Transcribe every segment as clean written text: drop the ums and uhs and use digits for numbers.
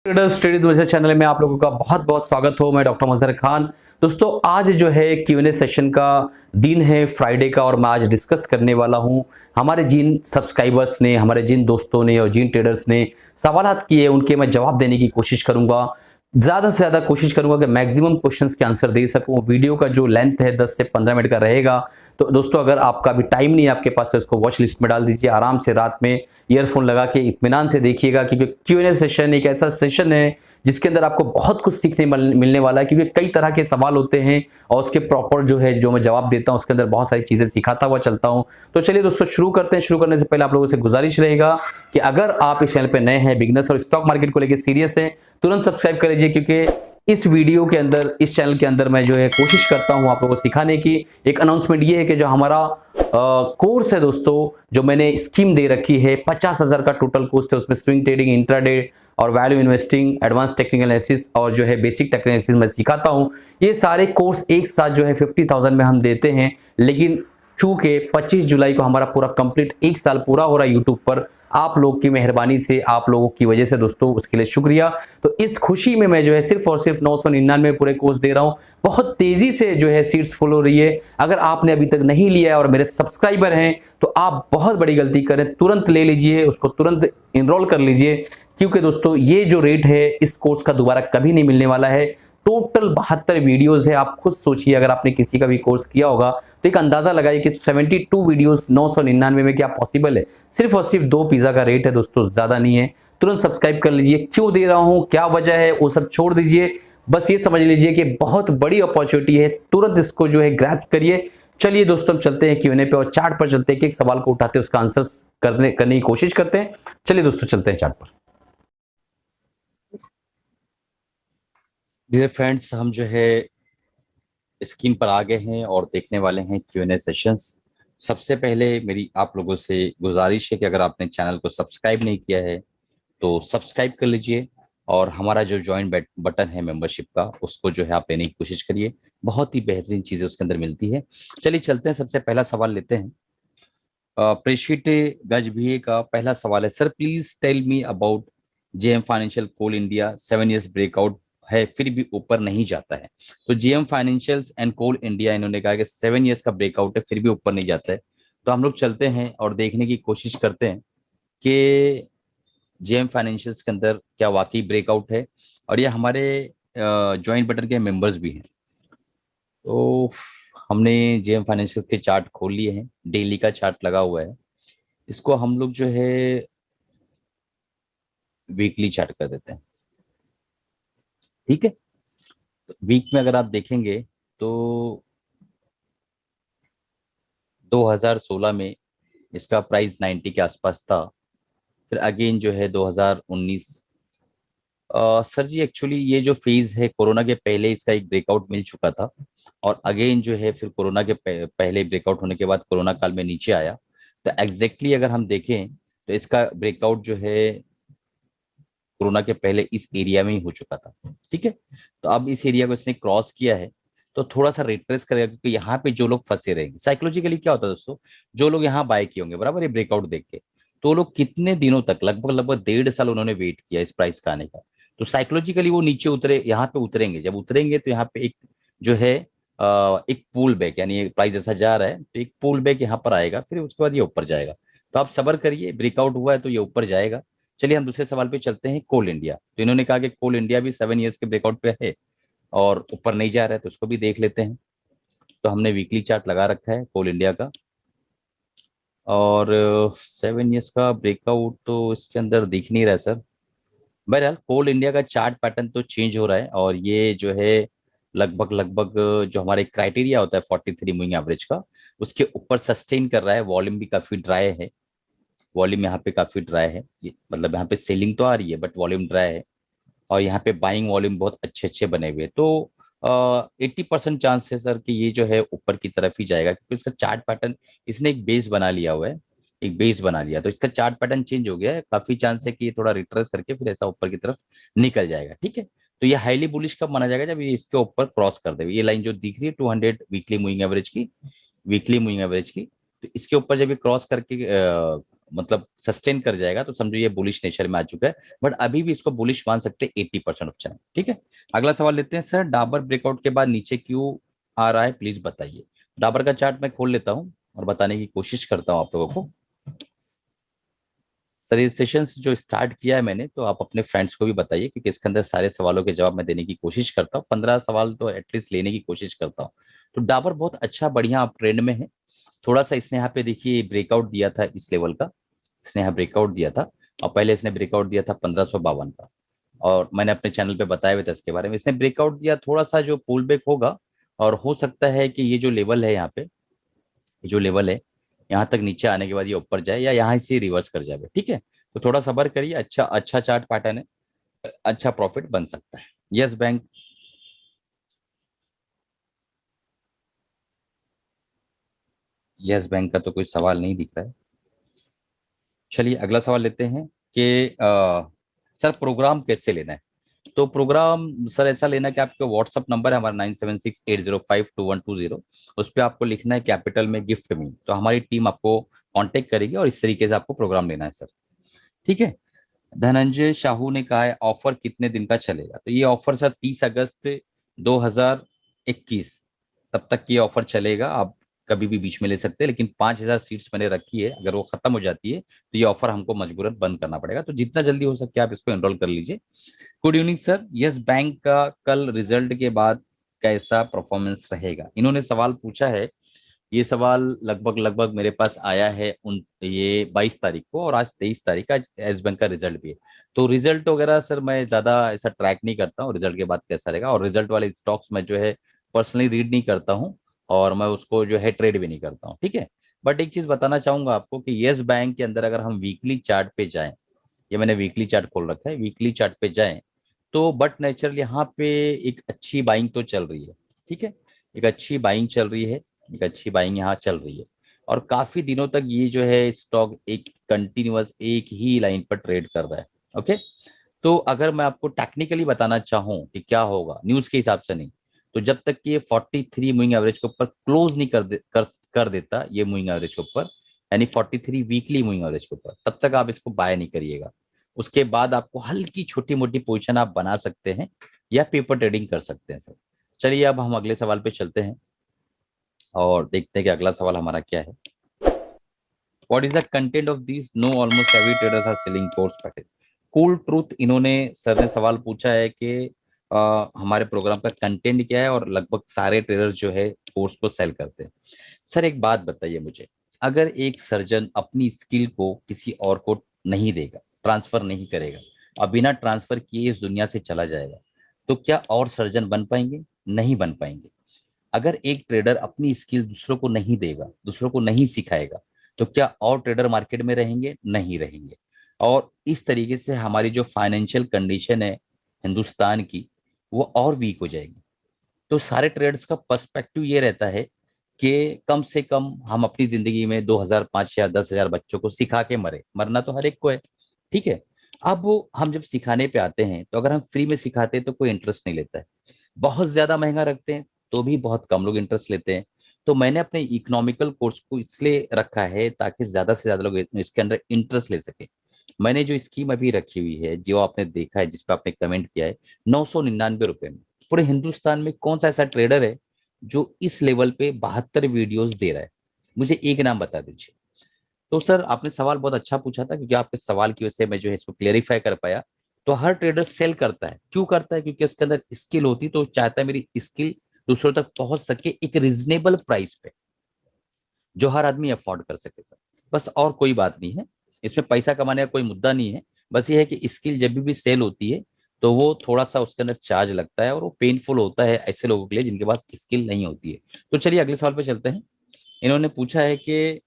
Traders trading दोस्तों channel में आप लोगों का बहुत बहुत स्वागत हो। मैं डॉक्टर मजहर खान। दोस्तों आज जो है Q&A सेशन का दिन है फ्राइडे का, और मैं आज डिस्कस करने वाला हूं हमारे जिन सब्सक्राइबर्स ने, हमारे जिन दोस्तों ने और जिन ट्रेडर्स ने सवालात किए उनके मैं जवाब देने की कोशिश करूंगा। ज़्यादा से ज़्यादा कोशिश करूंगा कि मैक्सिमम क्वेश्चंस के आंसर दे सकूं। वीडियो का जो लेंथ है 10 से 15 मिनट का रहेगा। तो दोस्तों अगर आपका भी टाइम नहीं है आपके पास तो इसको वॉच लिस्ट में डाल दीजिए। आराम से रात में ईयरफोन लगा के इत्मीनान से देखिएगा, क्योंकि Q&A सेशन एक ऐसा सेशन है जिसके अंदर आपको बहुत कुछ सीखने मिलने वाला है, क्योंकि कई तरह के सवाल होते हैं और उसके प्रॉपर जो है जो मैं जवाब देता हूं उसके अंदर बहुत सारी चीज़ें सिखाता हुआ चलता हूं। तो चलिए दोस्तों शुरू करते हैं। शुरू करने से पहले आप लोगों से गुजारिश रहेगा कि अगर आप इस चैनल पर नए हैं, बिगनर्स और स्टॉक मार्केट को लेकर सीरियस हैं, तुरंत सब्सक्राइब कर लीजिए, क्योंकि इस वीडियो के अंदर, इस चैनल के अंदर मैं जो है कोशिश करता हूं आप लोगों को सिखाने की। एक अनाउंसमेंट ये है कि जो हमारा कोर्स है दोस्तों, जो मैंने स्कीम दे रखी है, 50,000 का टोटल कोर्स है। उसमें स्विंग ट्रेडिंग, इंट्राडे और value investing, advance technical analysis और जो है बेसिक टेक्निकल एनालिसिस मैं सिखाता हूं। ये सारे कोर्स एक साथ जो है 50,000 में हम देते हैं, लेकिन चूंकि 25 जुलाई को हमारा पूरा कंप्लीट एक साल पूरा हो रहा है यूट्यूब पर, आप लोग की मेहरबानी से, आप लोगों की वजह से दोस्तों, उसके लिए शुक्रिया। तो इस खुशी में मैं जो है सिर्फ और सिर्फ 999 पूरे कोर्स दे रहा हूं। बहुत तेजी से जो है सीट्स फुल हो रही है। अगर आपने अभी तक नहीं लिया है और मेरे सब्सक्राइबर हैं तो आप बहुत बड़ी गलती करें, तुरंत ले लीजिए, उसको तुरंत इनरोल कर लीजिए, क्योंकि दोस्तों ये जो रेट है इस कोर्स का दोबारा कभी नहीं मिलने वाला है। टोटल 72 वीडियोस है। आप खुद सोचिए, अगर आपने किसी का भी कोर्स किया होगा तो एक अंदाजा लगाइए कि 72 वीडियोस 999 में क्या पॉसिबल है। सिर्फ और सिर्फ 2 पिज्जा का रेट है दोस्तों, ज्यादा नहीं है। तुरंत सब्सक्राइब कर लीजिए। क्यों दे रहा हूं, क्या वजह है, वो सब छोड़ दीजिए। बस ये समझ लीजिए कि बहुत बड़ी अपॉर्चुनिटी है, तुरंत इसको जो है ग्रैस्प करिए। चलिए दोस्तों हम चलते हैं Q&A पे और चार्ट पर चलते हैं कि एक सवाल को उठाते हैं, उसका आंसर करने की कोशिश करते हैं। चलिए दोस्तों चलते हैं चार्ट पर। डियर फ्रेंड्स, हम जो है स्क्रीन पर आ गए हैं और देखने वाले हैं Q&A सेशंस। सबसे पहले मेरी आप लोगों से गुजारिश है कि अगर आपने चैनल को सब्सक्राइब नहीं किया है तो सब्सक्राइब कर लीजिए, और हमारा जो ज्वाइन बटन है मेंबरशिप का, उसको जो है आप लेने की कोशिश करिए। बहुत ही बेहतरीन चीजें उसके अंदर मिलती है। चलिए चलते हैं, सबसे पहला सवाल लेते हैं। प्रेषित गजभिये का पहला सवाल है, sir please tell me about JM Financial Coal India 7 years breakout है फिर भी ऊपर नहीं जाता है। तो JM Financials and Coal India, इन्होंने कहा कि 7 इयर्स का ब्रेकआउट है फिर भी ऊपर नहीं जाता है। तो हम लोग चलते हैं और देखने की कोशिश करते हैं कि जेएम फाइनेंशियल्स के अंदर क्या वाकई ब्रेकआउट है, और ये हमारे ज्वाइंट बटन के मेंबर्स भी हैं। तो हमने जेएम फाइनेंशियल्स के चार्ट खोल लिए हैं, डेली का चार्ट लगा हुआ है। इसको हम लोग जो है वीकली चार्ट कर देते हैं, ठीक है। तो वीक में अगर आप देखेंगे तो 2016 में इसका प्राइस 90 के आसपास था। फिर अगेन जो है 2019, सर जी एक्चुअली ये जो फेज है, कोरोना के पहले इसका एक ब्रेकआउट मिल चुका था, और अगेन जो है फिर कोरोना के पहले ब्रेकआउट होने के बाद कोरोना काल में नीचे आया। तो एग्जैक्टली अगर हम देखें तो इसका ब्रेकआउट जो है कोरोना के पहले इस एरिया में ही हो चुका था, ठीक है। तो अब इस एरिया को इसने क्रॉस किया है, तो थोड़ा सा रिट्रेस करेगा, क्योंकि यहाँ पे जो लोग फंसे रहेंगे, साइकोलॉजिकली क्या होता है दोस्तों, जो लोग यहाँ बाय किए होंगे बराबर ये ब्रेकआउट देख के, तो लोग कितने दिनों तक, लगभग लगभग 1.5 साल उन्होंने वेट किया इस प्राइस का आने का। तो साइकोलॉजिकली वो नीचे उतरे, यहाँ पे उतरेंगे। जब उतरेंगे तो यहाँ पे एक जो है एक पुल बैक, यानी प्राइस ऐसा जा रहा है तो एक पुल बैक यहाँ पर आएगा, फिर उसके बाद ये ऊपर जाएगा। तो आप सब्र करिए, ब्रेकआउट हुआ है तो ये ऊपर जाएगा। चलिए हम दूसरे सवाल पे चलते हैं, कोल इंडिया। तो इन्होंने कहा कि कोल इंडिया भी 7 इयर्स के ब्रेकआउट पे है और ऊपर नहीं जा रहा है, तो उसको भी देख लेते हैं। तो हमने वीकली चार्ट लगा रखा है कोल इंडिया का, और 7 इयर्स का ब्रेकआउट तो इसके अंदर दिख नहीं रहा है सर। बहरहाल कोल इंडिया का चार्ट पैटर्न तो चेंज हो रहा है, और ये जो है लगभग लगभग जो हमारे क्राइटेरिया होता है 43 मूविंग एवरेज का, उसके ऊपर सस्टेन कर रहा है। वॉल्यूम भी काफी ड्राई है, वॉल्यूम यहाँ पे काफी ड्राई है। मतलब यहाँ पे सेलिंग तो आ रही है बट वॉल्यूम ड्राई है, और यहाँ पे बाइंग वॉल्यूम बहुत अच्छे अच्छे बने हुए हैं। तो 80% चांस है सर कि ये जो है ऊपर की तरफ ही जाएगा, क्योंकि इसका चार्ट पैटर्न, इसने एक बेस बना लिया हुआ है, एक बेस बना लिया, तो इसका चार्ट पैटर्न चेंज हो गया है। काफी चांस है कि ये थोड़ा रिट्रेस करके फिर ऐसा ऊपर की तरफ निकल जाएगा, ठीक है। तो ये हाईली बुलिश कब माना जाएगा, जब ये इसके ऊपर क्रॉस कर दे। ये लाइन जो दिख रही है 200 वीकली मूविंग एवरेज की, वीकली मूविंग एवरेज की, तो इसके ऊपर जब ये क्रॉस करके मतलब सस्टेन कर जाएगा तो समझो ये बुलिश नेचर में आ चुका है, बट अभी भी इसको बुलिश मान सकते हैं 80% ऑफ चांस। ठीक है, अगला सवाल लेते हैं सर, डाबर ब्रेकआउट के बाद नीचे क्यों आ रहा है, प्लीज बताइए। डाबर का चार्ट मैं खोल लेता हूं और बताने की कोशिश करता हूं आप लोगों को। सर ये सेशंस जो स्टार्ट किया है मैंने, तो आप अपने फ्रेंड्स को भी बताइए, क्योंकि इसके अंदर सारे सवालों के जवाब मैं देने की कोशिश करता हूँ, 15 सवाल तो एटलीस्ट लेने की कोशिश करता हूँ। तो डाबर बहुत अच्छा बढ़िया आप ट्रेंड में है। थोड़ा सा इसने यहाँ पे देखिए ब्रेकआउट दिया था इस लेवल का, इसने यहाँ ब्रेकआउट दिया था, और पहले इसने ब्रेकआउट दिया था 1552 का, और मैंने अपने चैनल पे बताया हुआ था इसके बारे में। इसने ब्रेकआउट दिया, थोड़ा सा जो पुल बैक होगा, और हो सकता है कि ये जो लेवल है यहाँ पे, ये जो लेवल है यहाँ तक नीचे आने के बाद ये ऊपर जाए या यहाँ से रिवर्स कर जाए। ठीक है, तो थोड़ा सबर करिए, अच्छा अच्छा चार्ट पैटर्न है, अच्छा प्रॉफिट बन सकता है। यस बैंक, यस बैंक का तो कोई सवाल नहीं दिख रहा है। चलिए अगला सवाल लेते हैं कि सर प्रोग्राम कैसे लेना है। तो प्रोग्राम सर ऐसा लेना है कि आपका व्हाट्सअप नंबर है हमारा 9768052120, उस पर आपको लिखना है कैपिटल में गिफ्ट मी, तो हमारी टीम आपको कांटेक्ट करेगी और इस तरीके से आपको प्रोग्राम लेना है सर। ठीक है, धनंजय शाहू ने कहा है ऑफर कितने दिन का चलेगा। तो ये ऑफर सर 30 अगस्त 2021 तब तक ये ऑफर चलेगा, आप कभी भी बीच में ले सकते हैं, लेकिन 5,000 सीट्स मैंने रखी है, अगर वो खत्म हो जाती है तो ये ऑफर हमको मजबूरन बंद करना पड़ेगा, तो जितना जल्दी हो सके आप इसको एनरोल कर लीजिए। Good evening sir, yes bank का कल रिजल्ट के बाद कैसा परफॉर्मेंस रहेगा, इन्होंने सवाल पूछा है। ये सवाल लगभग लगभग मेरे पास आया है उन ये 22 तारीख को, और आज 23 तारीख का एस बैंक का रिजल्ट भी है। तो रिजल्ट वगैरह सर मैं ज्यादा ऐसा ट्रैक नहीं करता हूँ, रिजल्ट के बाद कैसा रहेगा, और रिजल्ट वाले स्टॉक्स में जो है पर्सनली रीड नहीं करता हूँ, और मैं उसको जो है ट्रेड भी नहीं करता हूँ। ठीक है, बट एक चीज बताना चाहूंगा आपको कि यस बैंक के अंदर अगर हम वीकली चार्ट पे जाएं, ये मैंने वीकली चार्ट खोल रखा है, वीकली चार्ट पे जाएं तो बट नेचुरल यहाँ पे एक अच्छी बाइंग तो चल रही है। ठीक है, एक अच्छी बाइंग चल रही है, एक अच्छी बाइंग यहाँ चल रही है, और काफी दिनों तक ये जो है स्टॉक एक कंटिन्यूअस एक ही लाइन पर ट्रेड कर रहा है। ओके, तो अगर मैं आपको टेक्निकली बताना चाहूँ कि क्या होगा न्यूज के हिसाब से नहीं, तो जब तक कि ये 43 मूविंग एवरेज के ऊपर क्लोज नहीं कर देता, ये मूविंग एवरेज के ऊपर, यानी 43 वीकली मूविंग एवरेज के ऊपर, तब तक आप इसको बाय नहीं करिएगा। उसके बाद आपको हल्की छोटी मोटी पोजीशन आप बना सकते हैं या पेपर ट्रेडिंग कर सकते हैं सर। चलिए अब हम अगले सवाल पे चलते हैं और देखते हैं कि अगला सवाल हमारा क्या है। What is the content of this, no almost every traders are selling course package. Cool truth, इन्होंने सर ने सवाल पूछा है कि हमारे प्रोग्राम का कंटेंट क्या है और लगभग सारे ट्रेडर्स जो है कोर्स को सेल करते हैं। सर एक बात बताइए मुझे, अगर एक सर्जन अपनी स्किल को किसी और को नहीं देगा, ट्रांसफर नहीं करेगा, और बिना ट्रांसफर किए इस दुनिया से चला जाएगा, तो क्या और सर्जन बन पाएंगे? नहीं बन पाएंगे। अगर एक ट्रेडर अपनी स्किल दूसरों को नहीं देगा, दूसरों को नहीं सिखाएगा, तो क्या और ट्रेडर मार्केट में रहेंगे? नहीं रहेंगे। और इस तरीके से हमारी जो फाइनेंशियल कंडीशन है हिंदुस्तान की, वो और वीक हो जाएगी। तो सारे ट्रेडर्स का पर्सपेक्टिव ये रहता है कि कम से कम हम अपनी जिंदगी में 2,005 या 10,000 बच्चों को सिखा के मरे, मरना तो हर एक को है। ठीक है, अब हम जब सिखाने पे आते हैं, तो अगर हम फ्री में सिखाते हैं तो कोई इंटरेस्ट नहीं लेता है, बहुत ज्यादा महंगा रखते हैं तो भी बहुत कम लोग इंटरेस्ट लेते हैं। तो मैंने अपने इकोनॉमिकल कोर्स को इसलिए रखा है ताकि ज्यादा से ज्यादा लोग इसके अंदर इंटरेस्ट ले सके। मैंने जो स्कीम अभी रखी हुई है, जो आपने देखा है, जिस पर आपने कमेंट किया है, 999 रुपए में पूरे हिंदुस्तान में कौन सा ऐसा ट्रेडर है जो इस लेवल पे 72 वीडियोस दे रहा है? मुझे एक नाम बता दीजिए। तो सर आपने सवाल बहुत अच्छा पूछा था, क्योंकि आपके सवाल की वजह से मैं जो है इसको क्लेरिफाई कर पाया। तो हर ट्रेडर सेल करता है, क्यों करता है? क्योंकि उसके अंदर स्किल होती, तो चाहता है मेरी स्किल दूसरों तक पहुंच सके एक रिजनेबल प्राइस पे, जो हर आदमी अफोर्ड कर सके सर। बस और कोई बात नहीं है, इसमें पैसा कमाने का कोई मुद्दा नहीं है। बस ये है कि स्किल जब भी सेल होती है तो वो थोड़ा सा उसके अंदर चार्ज लगता है, और वो पेनफुल होता है ऐसे लोगों के लिए जिनके पास स्किल नहीं होती है। तो चलिए अगले सवाल पे चलते हैं। इन्होंने पूछा है कि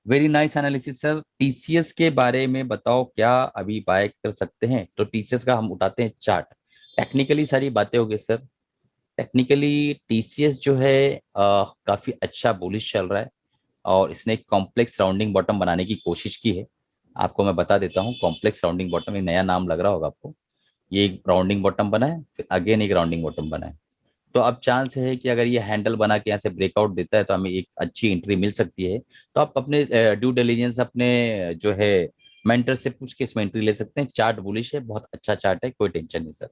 very nice analysis sir, TCS के बारे में बताओ, क्या अभी बाय कर सकते हैं? तो टीसीएस का हम उठाते हैं चार्ट, टेक्निकली सारी बातें हो गई सर। टेक्निकली टीसीएस जो है काफी अच्छा बुलिश चल रहा है, और इसने एक कॉम्प्लेक्स राउंडिंग बॉटम बनाने की कोशिश की है। आपको मैं बता देता हूँ, कॉम्प्लेक्स राउंडिंग बॉटम एक नया नाम लग रहा होगा आपको। ये एक राउंडिंग बॉटम बना है, फिर अगेन एक राउंडिंग बॉटम बना है, तो अब चांस है कि अगर ये हैंडल बना के यहाँ से ब्रेकआउट देता है तो हमें एक अच्छी एंट्री मिल सकती है। तो आप अपने ड्यू डिलिजेंस अपने जो है मेंटर से पूछ के इसमें एंट्री ले सकते हैं। चार्ट बुलिश है, बहुत अच्छा चार्ट है, कोई टेंशन नहीं सर।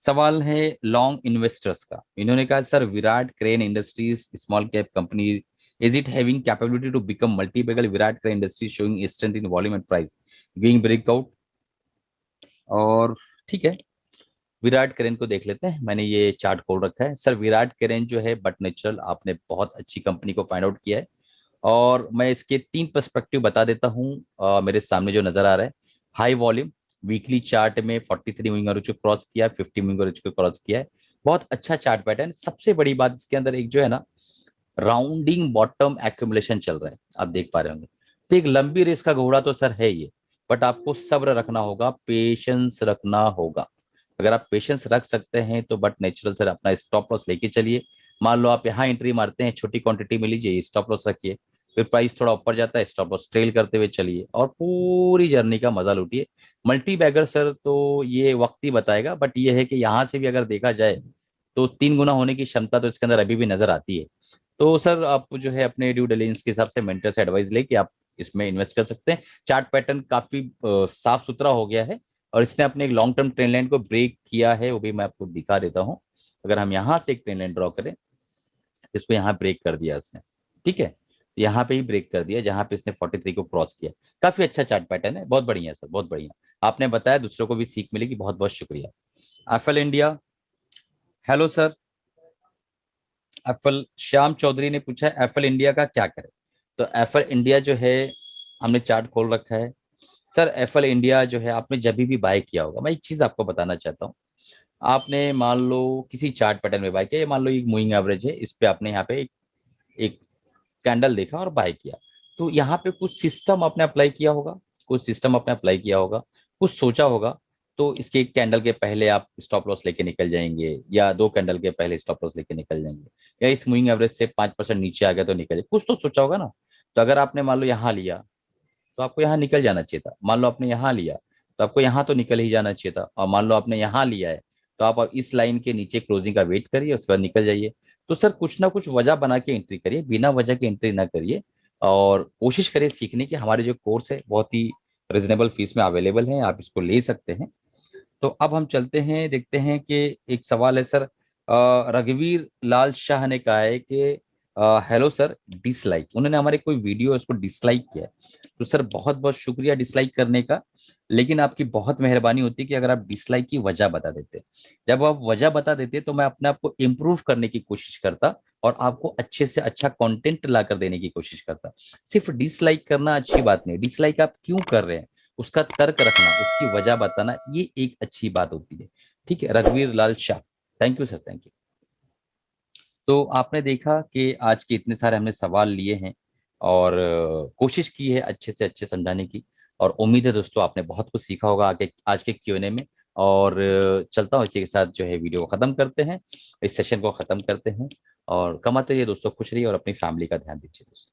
सवाल है लॉन्ग इन्वेस्टर्स का। इन्होंने कहा sir Virat crane industries small cap company, is it having capability to become multibagger? Virat crane industries showing strength in volume and price giving breakout. और ठीक है, विराट करेन को देख लेते हैं। मैंने ये चार्ट खोल रखा है सर। विराट करेन जो है बट नेचुरल, आपने बहुत अच्छी कंपनी को फाइंड आउट किया है। और मैं इसके 3 पर्सपेक्टिव बता देता हूँ। मेरे सामने जो नजर आ रहा है, हाई वॉल्यूम वीकली चार्ट में 43 मूविंग एवरेज को क्रॉस किया है, 50 मूविंग एवरेज को क्रॉस किया है। बहुत अच्छा चार्ट पैटर्न। सबसे बड़ी बात इसके अंदर एक जो है ना, राउंडिंग बॉटम एक्यूमुलेशन चल रहा है, आप देख पा रहे होंगे। तो एक लंबी रेस का घोड़ा तो सर है ये, बट आपको सब्र रखना होगा, पेशेंस रखना होगा। अगर आप पेशेंस रख सकते हैं तो बट नेचुरल सर अपना स्टॉप लॉस लेके चलिए। मान लो आप यहाँ एंट्री मारते हैं, छोटी क्वांटिटी में लीजिए, स्टॉप लॉस रखिए। फिर प्राइस थोड़ा ऊपर जाता है, स्टॉप लॉस ट्रेल करते हुए चलिए और पूरी जर्नी का मजा लूटिए। मल्टी बैगर सर तो ये वक्त ही बताएगा, बट ये है कि यहाँ से भी अगर देखा जाए तो 3 गुना होने की क्षमता तो इसके अंदर अभी भी नजर आती है। तो सर आप जो है अपने ड्यू डिलिजेंस के हिसाब से मेंटर से एडवाइस लेके आप इसमें इन्वेस्ट कर सकते हैं। चार्ट पैटर्न काफी साफ सुथरा हो गया है और इसने अपने एक लॉन्ग टर्म ट्रेंड लाइन को ब्रेक किया है, वो भी मैं आपको दिखा देता हूँ। अगर हम यहाँ से एक ट्रेंड लाइन ड्रॉ करें, इसको यहाँ ब्रेक कर दिया इसने, ठीक है। यहाँ पे ही ब्रेक कर दिया जहां पे इसने 43 को क्रॉस किया। काफी अच्छा चार्ट पैटर्न है, बहुत बढ़िया सर, बहुत बढ़िया। आपने बताया, दूसरों को भी सीख मिलेगी, बहुत बहुत शुक्रिया। FL India, hello sir. FL, Shyam Chaudhary ने पूछा है एफएल इंडिया का क्या करें। तो एफएल इंडिया जो है, हमने चार्ट खोल रखा है सर। एफएल इंडिया जो है आपने जब भी बाय किया होगा, मैं एक चीज आपको बताना चाहता हूँ। आपने मान लो किसी चार्ट पैटर्न में बाय किया, मान लो एक मूविंग एवरेज है, इस पे आपने यहाँ पे एक कैंडल देखा और बाय किया। तो यहाँ पे कुछ सिस्टम आपने अप्लाई किया होगा, कुछ सिस्टम आपने अप्लाई किया होगा, कुछ सोचा होगा। तो इसके एक कैंडल के पहले आप स्टॉप लॉस लेके निकल जाएंगे, या 2 कैंडल के पहले स्टॉप लॉस लेके निकल जाएंगे, या इस मूविंग एवरेज से 5% नीचे आ गया तो निकल जाए, कुछ तो सोचा होगा ना। तो अगर आपने मान लो यहाँ लिया तो आपको यहाँ निकल जाना चाहिए था। मान लो आपने यहाँ लिया तो आपको यहाँ तो निकल ही जाना चाहिए था। और मान लो आपने यहाँ लिया है तो आप अब इस लाइन के नीचे क्लोजिंग का वेट करिए, उसके बाद निकल जाइए। तो सर कुछ ना कुछ वजह बना के एंट्री करिए, बिना वजह के एंट्री ना करिए। और कोशिश करिए सीखने की। हमारे जो कोर्स है बहुत ही रिजनेबल फीस में अवेलेबल है, आप इसको ले सकते हैं। तो अब हम चलते हैं, देखते हैं कि एक सवाल है सर। रघुवीर लाल शाह ने कहा है कि हेलो सर, डिसलाइक, उन्होंने हमारे कोई वीडियो है उसको डिसलाइक किया है। तो सर बहुत बहुत शुक्रिया डिसलाइक करने का, लेकिन आपकी बहुत मेहरबानी होती कि अगर आप डिसलाइक की वजह बता देते। जब आप वजह बता देते तो मैं अपने आप को इम्प्रूव करने की कोशिश करता और आपको अच्छे से अच्छा कंटेंट ला कर देने की कोशिश करता। सिर्फ डिसलाइक करना अच्छी बात नहीं, डिसलाइक आप क्यों कर रहे हैं उसका तर्क रखना, उसकी वजह बताना, ये एक अच्छी बात होती है। ठीक है, रघुवीर Lal Shah, thank you sir, thank you. तो आपने देखा कि आज के इतने सारे हमने सवाल लिए हैं और कोशिश की है अच्छे से अच्छे समझाने की। और उम्मीद है दोस्तों आपने बहुत कुछ सीखा होगा आगे आज के क्यूएनए में। और चलता हूँ, इसी के साथ जो है वीडियो को खत्म करते हैं, इस सेशन को खत्म करते हैं। और कमाते रहिए दोस्तों, खुश रहिए और अपनी फैमिली का ध्यान दीजिए दोस्तों।